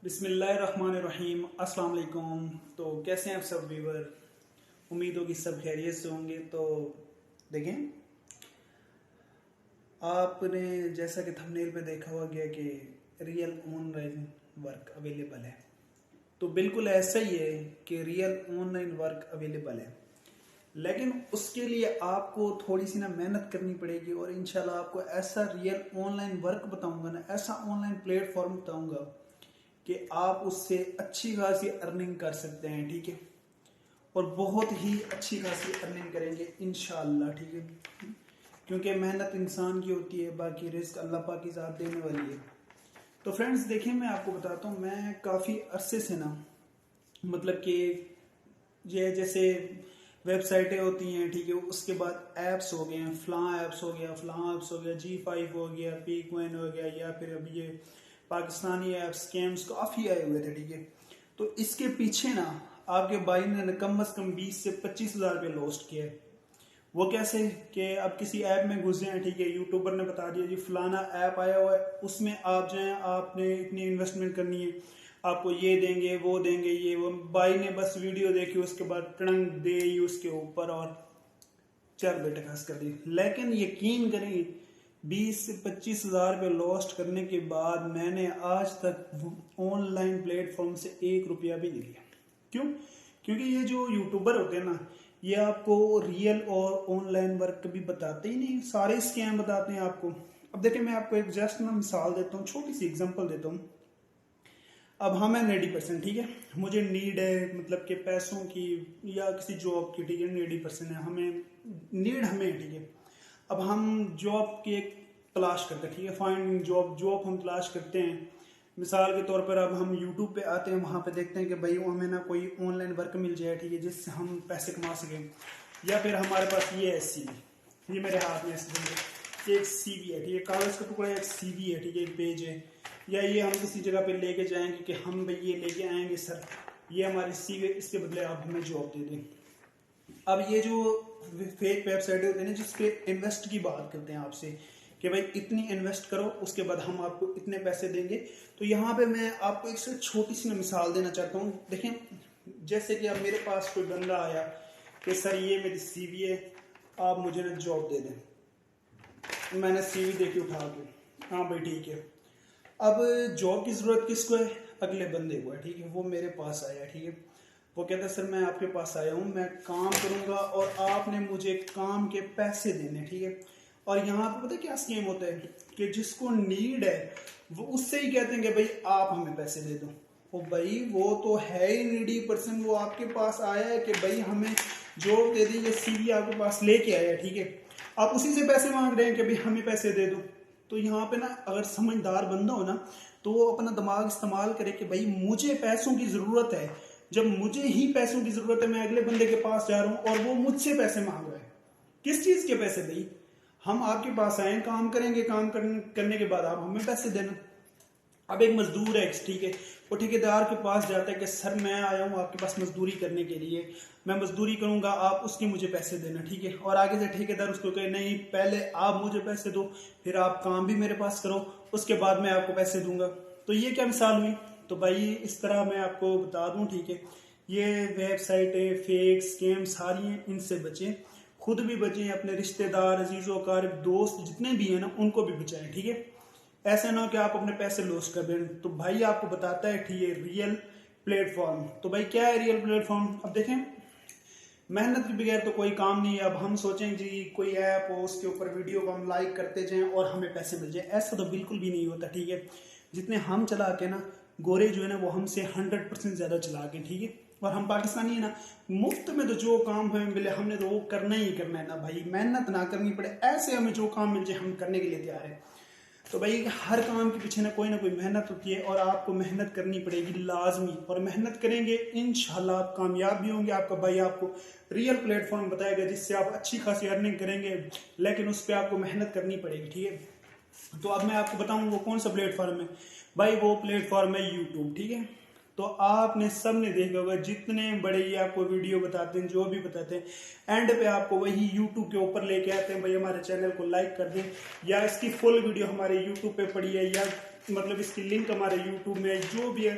बिस्मिल्लाहिर्रहमानिर्रहीम अस्सलाम वालेकुम। तो कैसे हैं आप सब व्यूवर? उम्मीद हो कि सब खैरियत से होंगे। तो देखें, आपने जैसा कि थंबनेल पे देखा हुआ गया कि रियल ऑनलाइन वर्क अवेलेबल है, तो बिल्कुल ऐसा ही है कि रियल ऑनलाइन वर्क अवेलेबल है, लेकिन उसके लिए आपको थोड़ी सी ना मेहनत करनी पड़ेगी। और इंशाल्लाह आपको ऐसा रियल ऑनलाइन वर्क बताऊंगा ना, ऐसा ऑनलाइन प्लेटफॉर्म बताऊंगा कि आप उससे अच्छी खासी अर्निंग कर सकते हैं। ठीक है, और बहुत ही अच्छी खासी अर्निंग करेंगे इंशाल्लाह। ठीक है, क्योंकि मेहनत इंसान की होती है, बाकी रिस्क अल्लाह पाक की ज़ात देने वाली है। तो फ्रेंड्स देखिए, मैं आपको बताता हूँ, मैं काफ़ी अरसे से ना, मतलब कि ये जैसे वेबसाइटें होती हैं, ठीक है, उसके बाद ऐप्स हो गए हैं, फलां ऐप्स हो गया, फलां ऐप्स हो गया, G5 हो गया, P-Coin हो गया, या फिर अब ये पाकिस्तानी ऐप स्कैम्स काफ़ी आए हुए थे। ठीक है, तो इसके पीछे ना आपके भाई ने कम से कम 20 से 25 हज़ार रुपये लॉस्ट किया है। वो कैसे कि अब किसी ऐप में घुसे हैं, ठीक है, यूट्यूबर ने बता दिया जी फलाना ऐप आया हुआ है, उसमें आप जाएं, आपने इतनी इन्वेस्टमेंट करनी है, आपको ये देंगे वो देंगे, ये वो। भाई ने बस वीडियो देखी, उसके बाद टड़ंग दे ही उसके ऊपर और चल बेटे खस कर दी। लेकिन यकीन करें, 20 से 25 हज़ार रुपये लॉस्ट करने के बाद मैंने आज तक ऑनलाइन प्लेटफॉर्म से 1 रुपया भी नहीं लिया। क्यों? क्योंकि ये जो यूट्यूबर होते हैं ना, ये आपको रियल और ऑनलाइन वर्क कभी बताते ही नहीं, सारे स्कैम बताते हैं आपको। अब देखिए, मैं आपको एक जस्ट ना मिसाल देता हूँ, छोटी सी एग्जांपल देता हूँ। अब हम हैं नेडी पर्सन, ठीक है, मुझे नीड है, मतलब कि पैसों की या किसी जॉब की, ठीक है, नेडी पर्सन है, हमें नीड हमें, ठीक है। अब हम जॉब की एक तलाश करते हैं, ठीक है, फाइंडिंग जॉब हम तलाश करते हैं। मिसाल के तौर पर अब हम यूट्यूब पे आते हैं, वहाँ पे देखते हैं कि भाई हमें ना कोई ऑनलाइन वर्क मिल जाए, ठीक है, जिससे हम पैसे कमा सकें। या फिर हमारे पास ये है CV, ये मेरे हाथ में एक CV है, ठीक है, कागज़ का टुकड़ा, एक CV है, ठीक है, एक पेज है। या ये हम किसी जगह पे लेके जाएंगे कि हम भाई ये लेके आएंगे सर, ये हमारी CV, इसके बदले आप हमें जॉब दे दें। अब ये जो फेक वेबसाइट होते हैं ना, जिसपे इन्वेस्ट की बात करते हैं आपसे कि भाई इतनी इन्वेस्ट करो, उसके बाद हम आपको इतने पैसे देंगे। तो यहाँ पे मैं आपको एक से छोटी सी मिसाल देना चाहता हूँ। देखें, जैसे कि अब मेरे पास कोई बंदा आया कि सर ये मेरी CV है, आप मुझे ना जॉब दे दें। मैंने CV देखी उठा के, हाँ भाई ठीक है। अब जॉब की ज़रूरत किसको है? अगले बंदे को है, ठीक है, वो मेरे पास आया, ठीक है। वो कहता है सर मैं आपके पास आया हूँ, मैं काम करूँगा और आपने मुझे काम के पैसे देने, ठीक है। और यहाँ पे पता है क्या स्कीम होता है कि जिसको नीड है वो उससे ही कहते हैं कि भाई आप हमें पैसे दे दो। वो भाई वो तो है ही नीडी पर्सन, वो आपके पास आया है कि भाई हमें जॉब दे दी, ये CV आपके पास लेके आया है, ठीक है। आप उसी से पैसे मांग रहे हैं कि भाई हमें पैसे दे दो। तो यहाँ पे ना अगर समझदार बंदा हो ना, तो वो अपना दिमाग इस्तेमाल करे कि भाई मुझे पैसों की ज़रूरत है। जब मुझे ही पैसों की ज़रूरत है, मैं अगले बंदे के पास जा रहा हूँ और वो मुझसे पैसे मांग रहा है। किस चीज़ के पैसे भाई? हम आपके पास आए, काम करेंगे, करने के बाद आप हमें पैसे देना। अब एक मजदूर है, ठीक है, वो ठेकेदार के पास जाता है कि सर मैं आया हूँ आपके पास मजदूरी करने के लिए, मैं मजदूरी करूंगा, आप उसके मुझे पैसे देना, ठीक है। और आगे से ठेकेदार उसको कहे नहीं, पहले आप मुझे पैसे दो, फिर आप काम भी मेरे पास करो, उसके बाद मैं आपको पैसे दूंगा। तो ये क्या मिसाल हुई? तो भाई इस तरह मैं आपको बता दूं, ठीक है, ये वेबसाइटें फेक स्कैम सारी हैं, इनसे बचें, खुद भी बचें, अपने रिश्तेदार अजीज़ों कारब दोस्त जितने भी हैं ना उनको भी बचाएं, ठीक है। ऐसा ना हो कि आप अपने पैसे लॉस कर दें। तो भाई आपको बताता है ठीक है रियल प्लेटफॉर्म। तो भाई क्या है रियल प्लेटफॉर्म? अब देखें, मेहनत के बगैर तो कोई काम नहीं है। अब हम सोचें जी कोई ऐप हो, उसके ऊपर वीडियो को हम लाइक करते जाएं और हमें पैसे मिल जाए, ऐसा तो बिल्कुल भी नहीं होता, ठीक है। जितने हम चला के ना, गोरे जो है ना वो हमसे 100% ज़्यादा चला के, ठीक है। और हम पाकिस्तानी है ना, मुफ्त में तो जो काम हमें मिले हमने तो वो करना ही करना है ना भाई, मेहनत ना करनी पड़े, ऐसे हमें जो काम मिल जाए हम करने के लिए तैयार है। तो भाई हर काम के पीछे ना कोई मेहनत होती है और आपको मेहनत करनी पड़ेगी लाजमी। और मेहनत करेंगे इंशाल्लाह आप कामयाब भी होंगे। आपका भाई आपको रियल प्लेटफॉर्म बताएगा जिससे आप अच्छी खासी अर्निंग करेंगे, लेकिन उस पर आपको मेहनत करनी पड़ेगी, ठीक है। तो अब मैं आपको बताऊं वो कौन सा प्लेटफॉर्म है। भाई वो प्लेटफॉर्म है यूट्यूब, ठीक है। तो आपने सबने देखा होगा, जितने बड़े ये आपको वीडियो बताते हैं, जो भी बताते हैं, एंड पे आपको वही यूट्यूब के ऊपर लेके आते हैं, भाई हमारे चैनल को लाइक कर दें, या इसकी फुल वीडियो हमारे यूट्यूब पे पड़ी है, या मतलब इसकी लिंक हमारे यूट्यूब में जो भी है।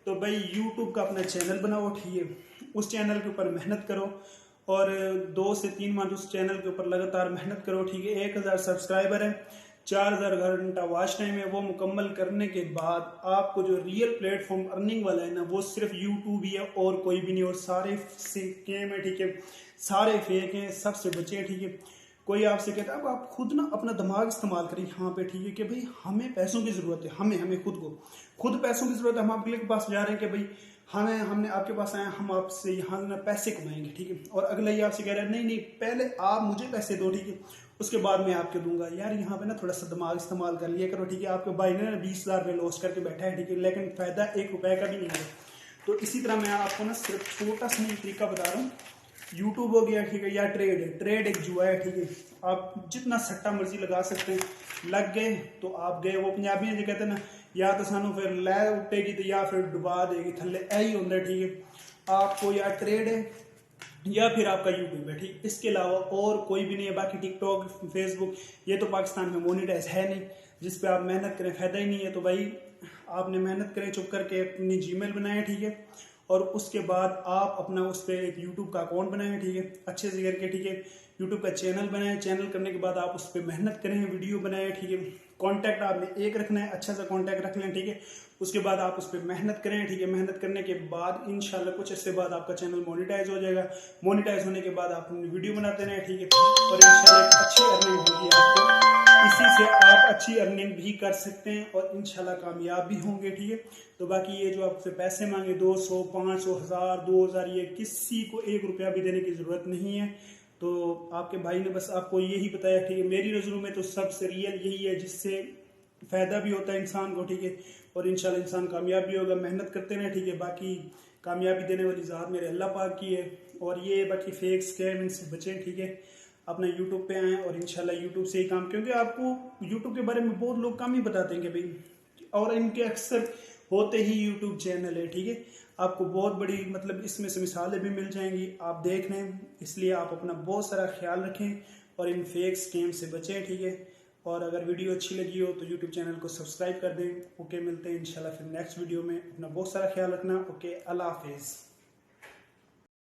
तो भाई यूट्यूब का अपना चैनल बनाओ, ठीक है, उस चैनल के ऊपर मेहनत करो और 2 से 3 माह उस चैनल के ऊपर लगातार मेहनत करो, ठीक है। 1000 सब्सक्राइबर है, 4000 घंटा वॉच टाइम है, वो मुकम्मल करने के बाद आपको जो रियल प्लेटफॉर्म अर्निंग वाला है ना, वो सिर्फ यूट्यूब ही है और कोई भी नहीं। और सारे स्कैम है, ठीक है, सारे फेक हैं, सबसे बचे, ठीक है। कोई आपसे कहता है अब आप खुद ना अपना दिमाग इस्तेमाल करिए यहाँ पे, ठीक है, कि भाई हमें पैसों की जरूरत है, हमें खुद पैसों की जरूरत है। हम आपके पास जा रहे हैं कि भाई हमने आपके पास आए, हम आपसे यहाँ ना पैसे कमाएंगे, ठीक है। और अगला ही आपसे कह रहा है नहीं नहीं पहले आप मुझे पैसे दो, ठीक है, उसके बाद मैं आपके दूंगा। यार यहाँ पे ना थोड़ा सा दिमाग इस्तेमाल कर लिया करो, ठीक है। आपके भाई ने ना 20,000 रुपये लॉस करके बैठा है, ठीक है, लेकिन फायदा 1 रुपए का भी नहीं है। तो इसी तरह मैं आपको ना सिर्फ छोटा सा तरीका बता रहा हूँ। यूट्यूब हो गया, ठीक है, या ट्रेड है। ट्रेड एक जुआ है, ठीक है, आप जितना सट्टा मर्जी लगा सकते हैं, लग गए तो आप गए। वो पंजाबी जो कहते हैं ना, या तो सानू फिर लै उठेगी तो या फिर डुबा देगी थल्ले, यही होता है, ठीक है। आपको या ट्रेड है या फिर आपका यूट्यूब है, ठीक, इसके अलावा और कोई भी नहीं है। बाकी टिकटॉक, फेसबुक, ये तो पाकिस्तान में मोनेटाइज है नहीं, जिस पे आप मेहनत करें फायदा ही नहीं है। तो भाई आपने मेहनत करें, चुप करके अपनी जीमेल बनाए, ठीक है, और उसके बाद आप अपना उस पर एक यूट्यूब का अकाउंट बनाएं, ठीक है, अच्छे से करके, ठीक है। यूट्यूब का चैनल बनाएं, चैनल करने के बाद आप उस पर मेहनत करें, वीडियो बनाएं, ठीक है। कॉन्टैक्ट आपने एक रखना है, अच्छा सा कॉन्टैक्ट रख लें, ठीक है। उसके बाद आप उस पर मेहनत करें, ठीक है। मेहनत करने के बाद इंशाल्लाह कुछ इससे बाद आपका चैनल मोनेटाइज हो जाएगा। मोनेटाइज होने के बाद आप अपनी वीडियो बनाते रहें, ठीक है, और इंशाल्लाह एक अच्छी अर्निंग होगी आपको। इसी से आप अच्छी अर्निंग भी कर सकते हैं और इंशाल्लाह कामयाब भी होंगे, ठीक है। तो बाकी ये जो आपसे पैसे मांगे 200, 500, 1000, 2000, ये किसी को 1 रुपया भी देने की जरूरत नहीं है। तो आपके भाई ने बस आपको यही बताया, ठीक है। मेरी नज़रों में तो सबसे रियल यही है, जिससे फायदा भी होता है इंसान को, ठीक है, और इंशाल्लाह इंसान कामयाब भी होगा। मेहनत करते रहें, ठीक है। बाकी कामयाबी देने वाली ज़ात मेरे अल्लाह पाक की है। और ये बाकी फेक स्कैम इनसे बचें, ठीक है। अपना यूट्यूब पे आएँ और इंशाल्लाह यूट्यूब से ही काम, क्योंकि आपको यूट्यूब के बारे में बहुत लोग कम ही बताते हैं कि भाई, और इनके अक्सर होते ही यूट्यूब चैनल है, ठीक है। आपको बहुत बड़ी मतलब इसमें से मिसालें भी मिल जाएंगी, आप देख लें। इसलिए आप अपना बहुत सारा ख्याल रखें और इन फेक स्कैम से बचें, ठीक है। और अगर वीडियो अच्छी लगी हो तो यूट्यूब चैनल को सब्सक्राइब कर दें। ओके, मिलते हैं इंशाल्लाह फिर नेक्स्ट वीडियो में। अपना बहुत सारा ख्याल रखना। ओके, अल्लाह हाफिज़।